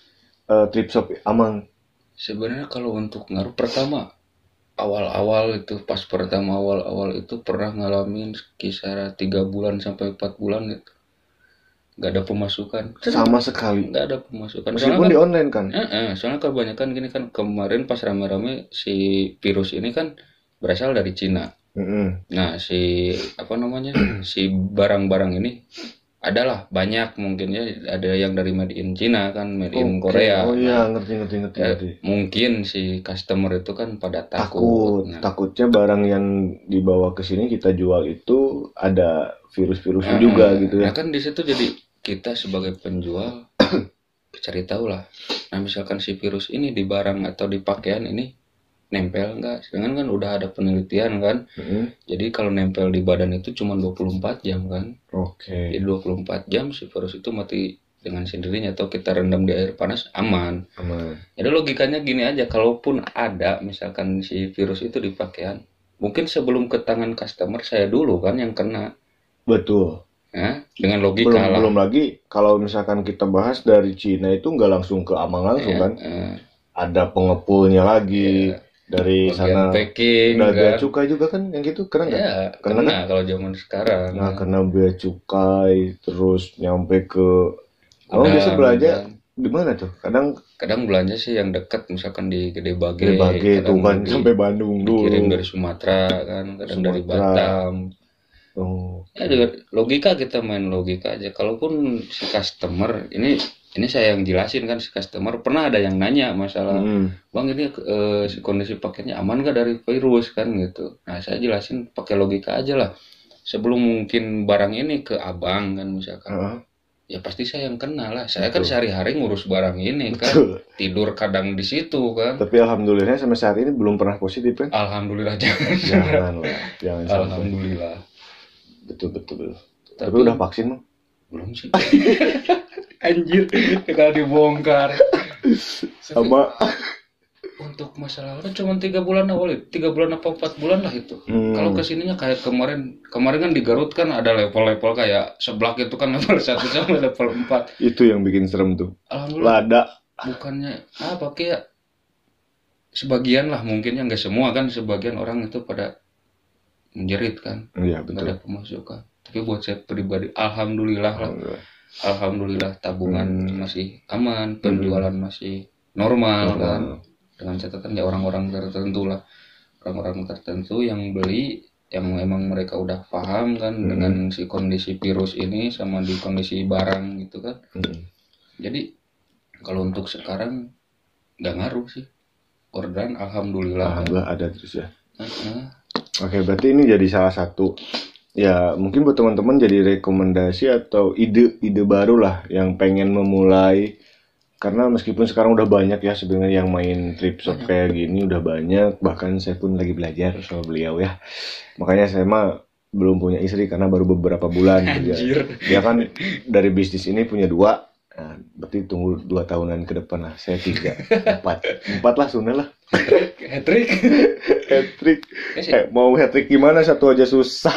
trip shop Amang? Sebenarnya kalau untuk ngaruh, pertama awal-awal itu pernah ngalamin kisaran 3 bulan sampai 4 bulan itu nggak ada pemasukan sama sekali. Nggak ada pemasukan. Meskipun di online kan. Soalnya kebanyakan gini kan, kemarin pas rame-rame si virus ini kan berasal dari Cina. Nah si si barang-barang ini adalah banyak mungkin ya, ada yang dari made in Cina kan, made in Korea. Oh iya, ngerti. Mungkin si customer itu kan pada takutnya barang yang dibawa ke sini kita jual itu ada virus-virusnya juga gitu ya. Nah kan di situ jadi kita sebagai penjual cari tahu lah. Nah misalkan si virus ini di barang atau di pakaian ini nempel nggak? Sedangkan kan udah ada penelitian kan. Jadi kalau nempel di badan itu cuma 24 jam kan. Jadi 24 jam si virus itu mati dengan sendirinya, atau kita rendam di air panas aman. Jadi logikanya gini aja, kalaupun ada misalkan si virus itu di pakaian, mungkin sebelum ke tangan customer saya dulu kan yang kena. Betul. Nah, dengan logika belum lagi kalau misalkan kita bahas dari Cina itu nggak langsung ke Amang langsung kan. Ada pengepulnya lagi. Dari sana packing, udah bea cukai juga kan yang gitu, kena nggak? Ya, kena kalau zaman sekarang. Nah, kena bea cukai, terus nyampe ke biasa belanja di mana tuh? Kadang belanja sih yang dekat, misalkan di Gede Bage tuh kan sampai Bandung dulu. Dikirim dari Sumatera kan, kadang dari Batam. Ya dengan logika, kita main logika aja. Kalaupun si customer ini saya yang jelasin kan, si customer pernah ada yang nanya masalah, Bang ini si kondisi pakainya aman gak dari virus kan gitu. Nah saya jelasin pakai logika aja lah. Sebelum mungkin barang ini ke abang kan misalkan, ya pasti saya yang kena lah. Saya kan Betul. sehari-hari ngurus barang ini kan, Betul. tidur kadang di situ kan. Tapi alhamdulillah sampai saat ini belum pernah positif kan? Alhamdulillah jangan. Janganlah, jangan sampai. Alhamdulillah. Betul. Tapi Tapi udah vaksin mah? belum sih. Anjir, kalau dibongkar. Sama. Untuk masalah itu cuma 3 bulan awal, 3 bulan apa 4 bulan lah itu. Kalau kesininya kayak kemarin kan di Garut kan ada level-level kayak seblak itu kan level 1 sampai level 4. Itu yang bikin serem tuh. Alhamdulillah. Lada. Bukannya apa kayak sebagian lah mungkin yang nggak semua kan, sebagian orang itu pada menjerit kan, Iya nggak betul. ada pemasukan. Tapi buat saya pribadi alhamdulillah lah. Alhamdulillah tabungan masih aman, penjualan masih normal kan. Dengan catatan ya orang-orang tertentu lah, orang-orang tertentu yang beli yang memang mereka udah paham kan dengan si kondisi virus ini sama di kondisi barang gitu kan. Jadi kalau untuk sekarang nggak ngaruh sih, orderan alhamdulillah ada terus ya. kan. Oke, berarti ini jadi salah satu ya mungkin buat teman-teman jadi rekomendasi atau ide baru lah yang pengen memulai. Karena meskipun sekarang udah banyak ya sebenarnya yang main trip shop kayak gini udah banyak, bahkan saya pun lagi belajar sama beliau ya. Makanya saya mah belum punya istri karena baru beberapa bulan kerja. Dia kan dari bisnis ini punya 2, nah, berarti tunggu 2 tahunan ke depan lah. Saya 3, 4 lah sunnah lah. Hat-trick. Mau hat-trick gimana, satu aja susah.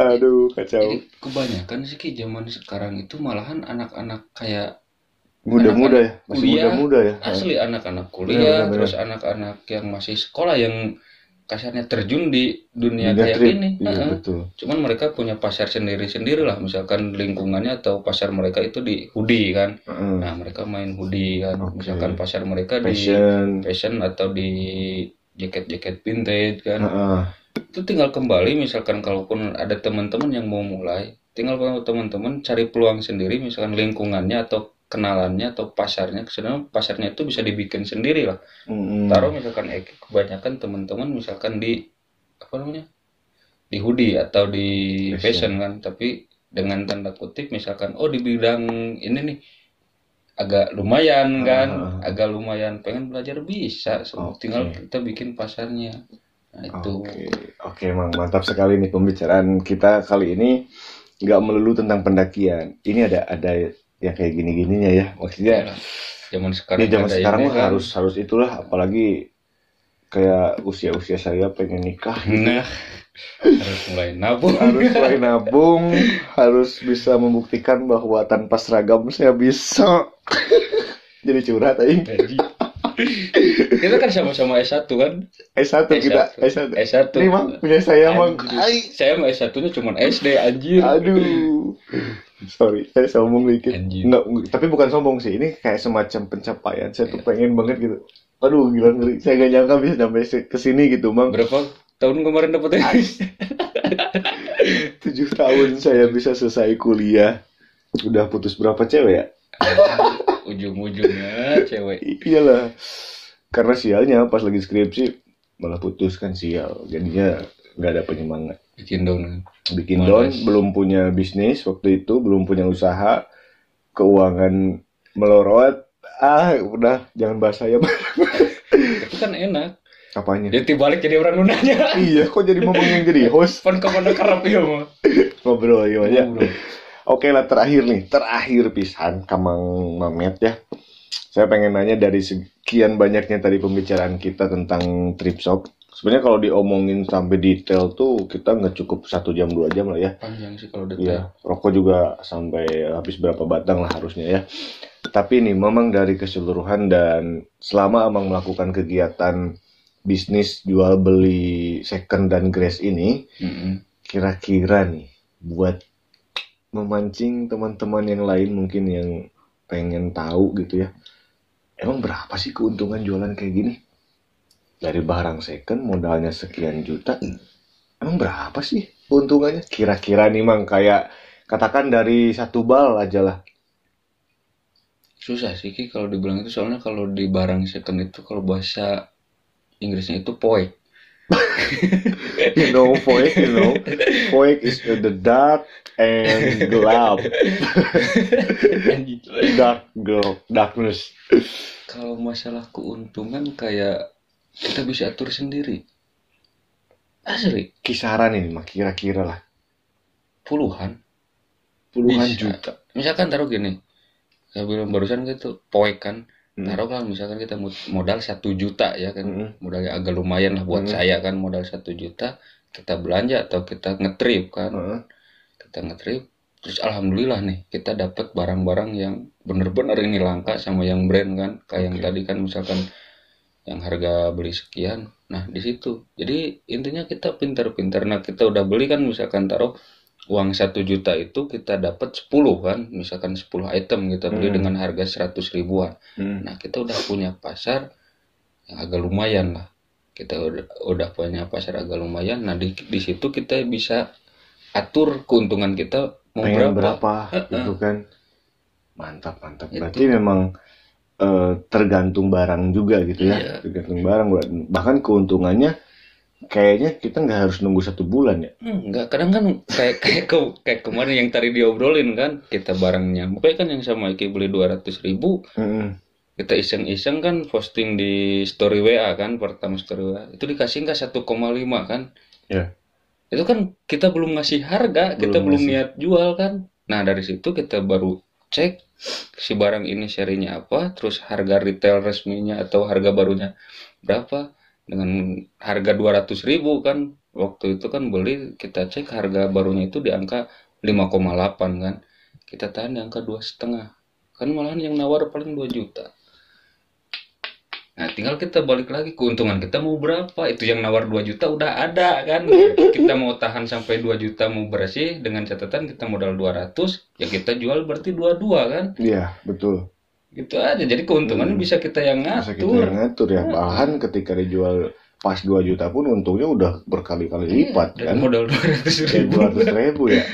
Aduh kacau. Jadi kebanyakan sih Ki zaman sekarang itu malahan anak-anak kayak Muda-muda ya, masih kuliah, muda-muda ya. asli anak-anak kuliah, terus anak-anak yang masih sekolah yang kasarnya terjun di dunia kayak trip. gini. Iya, betul. Cuman mereka punya pasar sendiri-sendiri lah, misalkan lingkungannya atau pasar mereka itu di hoodie kan. Nah mereka main hoodie kan, misalkan pasar mereka di fashion atau di jaket-jaket vintage kan. Itu tinggal kembali, misalkan kalaupun ada teman-teman yang mau mulai, tinggal teman-teman cari peluang sendiri, misalkan lingkungannya atau kenalannya atau pasarnya. Sebenarnya pasarnya itu bisa dibikin sendiri lah. Taruh misalkan kebanyakan teman-teman misalkan di apa namanya, di hoodie atau di fashion kan, tapi dengan tanda kutip misalkan di bidang ini nih agak lumayan kan, agak lumayan pengen belajar bisa, tinggal kita bikin pasarnya. Nah, itu. Oke, mantap sekali nih pembicaraan kita kali ini, nggak melulu tentang pendakian. Ini ada ya kayak gini-gininya ya, maksudnya zaman sekarang kan harus itulah, apalagi kayak usia saya pengen nikah gitu. harus mulai nabung harus bisa membuktikan bahwa tanpa seragam saya bisa. Jadi curhat aja. Kita kan sama-sama S1 kan? S1 kita S1. Ini mah punya saya mah. Saya mah S1-nya cuma SD anjir. Aduh. Sorry, saya sombong dikit. Nggak, tapi bukan sombong sih. Ini kayak semacam pencapaian. Saya tuh pengen banget gitu. Aduh, gila ngeri. Saya gak nyangka bisa sampai ke sini gitu, Mang. Berapa tahun kemarin dapetnya? 7 tahun saya bisa selesai kuliah. Udah putus berapa cewek ya? Ujung-ujungnya cewek. Iyalah. Karena sialnya pas lagi skripsi malah putus kan, sial. Jadinya nggak ada penyemangat. Bikin down, belum punya bisnis waktu itu, belum punya usaha, keuangan melorot. Udah jangan bahas saya. Tapi kan enak. Apanya? Jadi balik jadi orang nunanya. Iya, kok jadi ngomong yang jadi host? Pan kemana kerap ya mah. Ngobrol ya. Oke lah, terakhir pisan Kamang Mamet ya. Saya pengen nanya, dari sekian banyaknya tadi pembicaraan kita tentang trip shop, sebenarnya kalau diomongin sampai detail tuh kita nggak cukup 1 jam 2 jam lah ya. Panjang sih kalau detail. Iya, rokok juga sampai habis berapa batang lah harusnya ya. Tapi ini memang dari keseluruhan, dan selama Amang melakukan kegiatan bisnis jual beli second dan grass ini, kira-kira nih buat memancing teman-teman yang lain mungkin yang pengen tahu gitu ya, emang berapa sih keuntungan jualan kayak gini? Dari barang second modalnya sekian juta, emang berapa sih keuntungannya? Kira-kira nih Mang, kayak katakan dari 1 bal aja lah. Susah sih Ki kalau dibilang itu, soalnya kalau di barang second itu kalau bahasa Inggrisnya itu poek. Void, Void is the dark and gelap. Darkness. Kalau masalah keuntungan kayak kita bisa atur sendiri. Asli. Kisaran ini mah kira-kira lah. Puluhan Puluhan bisa. juta. Misalkan taruh gini, saya bilang barusan gitu, poek kan, taruh kan misalkan kita modal 1 juta ya kan, modalnya agak lumayan lah buat saya kan, modal 1 juta, kita belanja atau kita ngetrip kan, kita ngetrip, terus alhamdulillah nih kita dapat barang-barang yang bener-bener ini langka sama yang brand kan, kayak yang tadi kan misalkan yang harga beli sekian, nah di situ, jadi intinya kita pintar-pintar, nah kita udah beli kan misalkan taruh uang 1 juta itu kita dapat 10 kan, misalkan 10 item kita beli dengan harga 100 ribuan. Nah kita udah punya pasar yang agak lumayan lah, kita udah punya pasar agak lumayan. Nah di situ kita bisa atur keuntungan kita mau berapa gitu kan. Mantap. Berarti memang tergantung barang juga gitu ya. Tergantung barang, bahkan keuntungannya kayaknya kita nggak harus nunggu 1 bulan ya. Nggak, kadang kan kayak kemarin yang tadi diobrolin kan, kita barangnya pokoknya kan yang sama Iki beli 200 ribu, kita iseng-iseng kan posting di story WA kan, pertama story WA itu dikasih nggak 1,5 kan, itu kan kita belum ngasih harga, kita belum niat jual kan. Nah dari situ kita baru cek si barang ini serinya apa, terus harga retail resminya atau harga barunya berapa. Dengan harga 200 ribu kan, waktu itu kan beli, kita cek harga barunya itu di angka 5,8 kan, kita tahan di angka 2,5 kan, malahan yang nawar paling 2 juta. Nah tinggal kita balik lagi, keuntungan kita mau berapa, itu yang nawar 2 juta udah ada kan, kita mau tahan sampai 2 juta mau bersih, dengan catatan kita modal 200, ya kita jual berarti 22 kan. Iya betul. Gitu aja, jadi keuntungannya bisa kita yang ngatur. Bisa kita yang ngatur ya, bahan ketika dijual pas 2 juta pun untungnya udah berkali-kali lipat kan. Modal 200 ribu ya.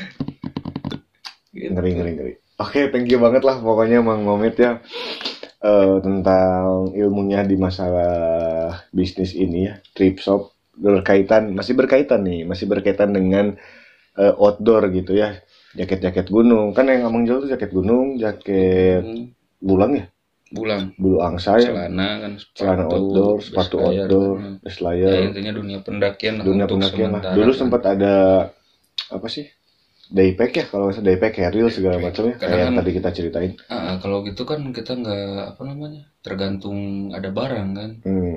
Gitu. Ngeri. Oke, thank you banget lah pokoknya Mang Momit ya, tentang ilmunya di masalah bisnis ini ya, trip shop, masih berkaitan dengan outdoor gitu ya, jaket-jaket gunung kan yang Amang jual tuh, jaket gunung, jaket bulu angsa ya, celana outdoor, sepatu outdoor, slayer. Ya, intinya dunia pendakian lah. Dulu sempat ada apa sih, daypack ya, kalau nggak daypack, carrier segala macam ya, kayak yang tadi kita ceritain. Kalau gitu kan kita nggak tergantung ada barang kan.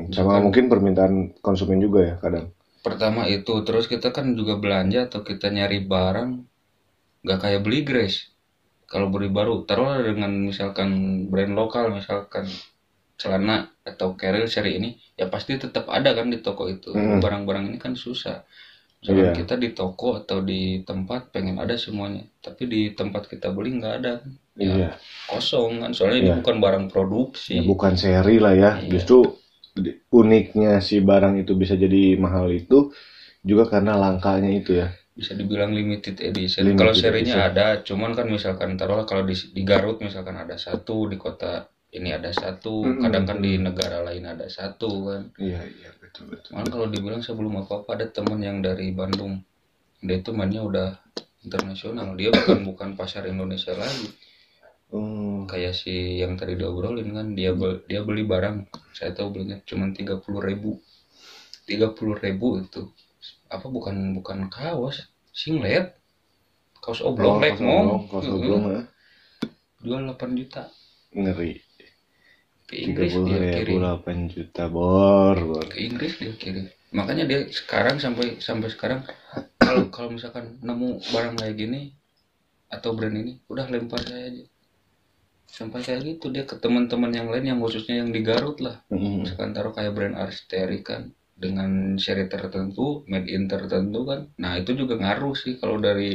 Sama mungkin permintaan konsumen juga ya kadang. Pertama itu, terus kita kan juga belanja atau kita nyari barang nggak kayak beli Grace. Kalau beli baru, taruhlah dengan misalkan brand lokal, misalkan celana atau carrier seri ini, ya pasti tetap ada kan di toko itu. Barang-barang ini kan susah. Misalkan kita di toko atau di tempat pengen ada semuanya, tapi di tempat kita beli nggak ada kan. Ya, kosong kan, soalnya ini bukan barang produksi. Ya, bukan seri lah ya. Justru uniknya si barang itu bisa jadi mahal itu juga karena langkanya itu ya. Bisa dibilang limited edition. Kalau serinya ada, cuman kan misalkan taruhlah kalau di Garut misalkan ada satu, di kota ini ada satu, kadang kan di negara lain ada satu kan. Iya betul. Malah kalau dibilang sebelum apa-apa ada teman yang dari Bandung, dia itu mainnya udah internasional, dia bukan pasar Indonesia lagi. Kayak si yang tadi diobrolin kan, dia beli barang, saya tahu belinya cuma 30.000 itu. Apa bukan kaos, singlet, kaos oblong, kaos oblong jual 8 juta. Ngeri. Ke Inggris dia kirim. 8 juta bor. Ke Inggris dia kirim. Makanya dia sekarang sampai sekarang kalau misalkan nemu barang kayak gini atau brand ini, udah lempar saya aja. Sampai kayak gitu dia ke teman-teman yang lain yang khususnya yang di Garut lah. Misalkan taruh kayak brand Arsteri kan, dengan seri tertentu, made in tertentu kan. Nah itu juga ngaruh sih kalau dari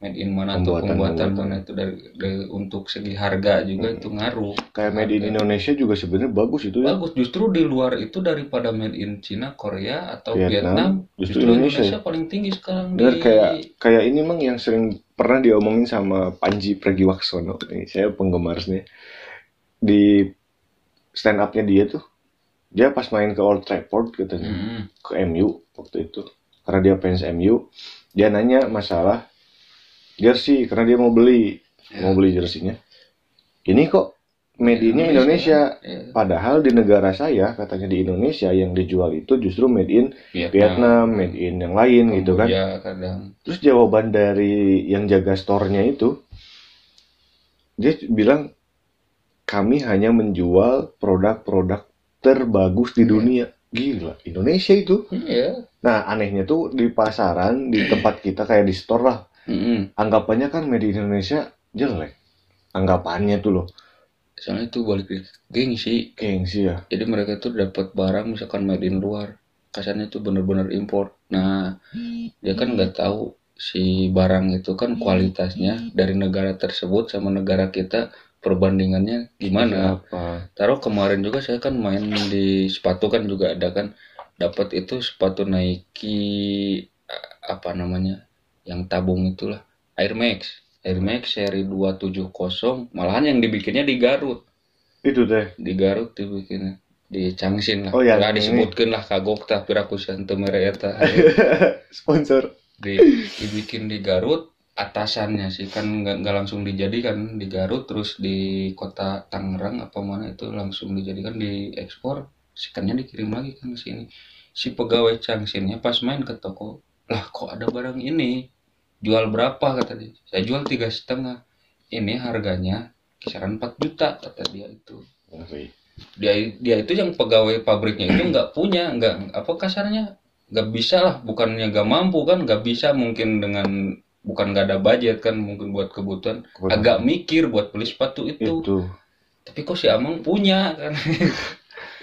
made in mana atau pembuatan mana itu dari untuk segi harga juga itu ngaruh. Kayak made in Indonesia juga sebenarnya bagus itu ya. Bagus, justru di luar itu daripada made in Cina, Korea atau Vietnam justru Indonesia paling tinggi sekarang. Bener, kayak ini Mang yang sering pernah diomongin sama Panji Pragiwaksono. Saya penggemar nih. Di stand up-nya dia tuh, dia pas main ke Old Trafford katanya, ke MU waktu itu, karena dia fans MU. Dia nanya masalah jersey karena dia mau beli jersinya. Ini kok made in Indonesia. Padahal di negara saya katanya di Indonesia yang dijual itu justru made in Vietnam, made in yang lain gitu kan. Kadang. Terus jawaban dari yang jaga store-nya itu, dia bilang kami hanya menjual produk-produk terbagus di dunia. Gila, Indonesia itu. Nah, anehnya tuh di pasaran, di tempat kita kayak di store lah. Anggapannya kan made in Indonesia jelek. Anggapannya tuh loh. Soalnya itu balik ke gengsi ya. Jadi mereka tuh dapat barang misalkan made in luar, kasarnya tuh bener-bener import. Nah, dia kan nggak tahu si barang itu kan kualitasnya dari negara tersebut sama negara kita perbandingannya gimana. Taruh kemarin juga saya kan main di sepatu kan juga ada kan, dapat itu sepatu Nike apa namanya yang tabung itulah, Air Max seri 270, malahan yang dibikinnya di Garut. Itu deh. Di Garut dibikinnya. Di Changsin lah. Nggak disebutkan lah kagok tah pirakusan teu mere eta. Sponsor. Dibikin di Garut, atasannya sih kan nggak langsung dijadikan di Garut, terus di kota Tangerang apa mana itu langsung dijadikan, diekspor, ikannya dikirim lagi kan ke sini. Si pegawai Changsinnya pas main ke toko, lah kok ada barang ini? Jual berapa kata dia? Saya jual 3,5. Ini harganya kisaran 4 juta kata dia itu. Dia itu yang pegawai pabriknya itu nggak punya, nggak apa kasarnya, nggak bisa lah, bukannya nggak mampu kan, nggak bisa mungkin dengan bukan nggak ada budget kan, mungkin buat kebutuhan agak mikir buat beli sepatu itu. Tapi kok si Amang punya kan?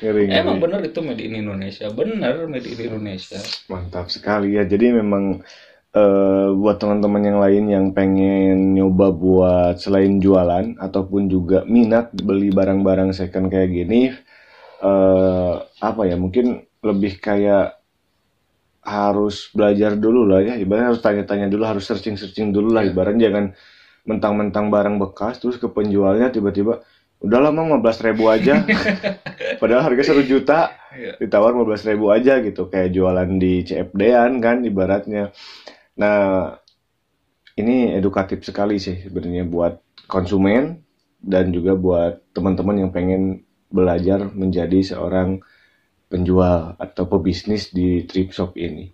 Ngeri. Emang bener itu made in Indonesia, bener made in Indonesia. Mantap sekali ya. Jadi memang buat teman-teman yang lain yang pengen nyoba buat selain jualan ataupun juga minat beli barang-barang second kayak gini, apa ya, mungkin lebih kayak harus belajar dulu lah ya, ibaratnya harus tanya-tanya dulu, harus searching dulu lah, ibaratnya jangan mentang-mentang barang bekas terus ke penjualnya tiba-tiba udahlah Mang 15.000 aja padahal harga 1 juta ditawar 15.000 aja gitu, kayak jualan di CFD-an kan ibaratnya. Nah, ini edukatif sekali sih sebenarnya buat konsumen dan juga buat teman-teman yang pengen belajar menjadi seorang penjual atau pebisnis di thrift shop ini.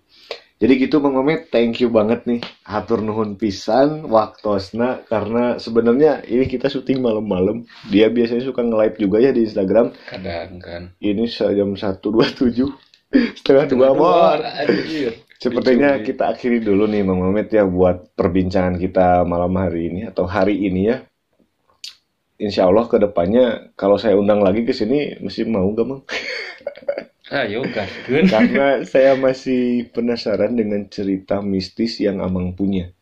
Jadi gitu Bang Mamet, thank you banget nih. Hatur nuhun pisan waktosna, karena sebenarnya ini kita syuting malam-malam. Dia biasanya suka nge-live juga ya di Instagram. Kadang kan. Ini jam 1.27, setengah 2 mor. Sepertinya kita akhiri dulu nih Bang Mamet ya buat perbincangan kita malam hari ini atau hari ini ya. Insya Allah kedepannya kalau saya undang lagi ke sini mesti mau gak Bang? Ayo gaskeun. Karena saya masih penasaran dengan cerita mistis yang Amang punya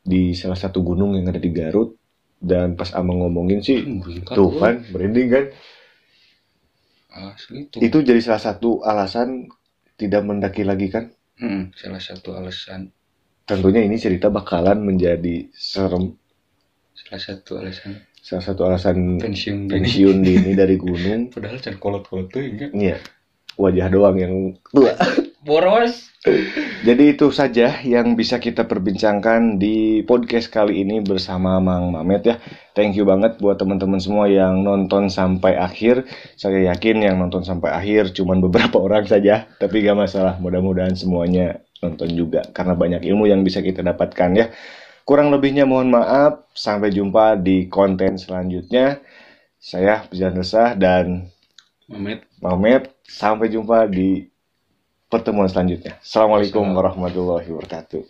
di salah satu gunung yang ada di Garut. Dan pas Amang ngomongin sih, tuh kan, merinding kan. Asli tuh. Itu jadi salah satu alasan tidak mendaki lagi kan? Salah satu alasan. Tentunya ini cerita bakalan menjadi serem. Salah satu alasan pensiun dini dari gunung. Padahal can kolot-kolot tuh enggak. Iya. Wajah doang yang tua. Boros. Jadi itu saja yang bisa kita perbincangkan di podcast kali ini bersama Mang Mamet ya. Thank you banget buat teman-teman semua yang nonton sampai akhir. Saya yakin yang nonton sampai akhir cuman beberapa orang saja, tapi gak masalah. Mudah-mudahan semuanya nonton juga karena banyak ilmu yang bisa kita dapatkan ya. Kurang lebihnya mohon maaf. Sampai jumpa di konten selanjutnya. Saya Pijan Resah dan Mamet. Sampai jumpa di pertemuan selanjutnya. Assalamualaikum warahmatullahi wabarakatuh.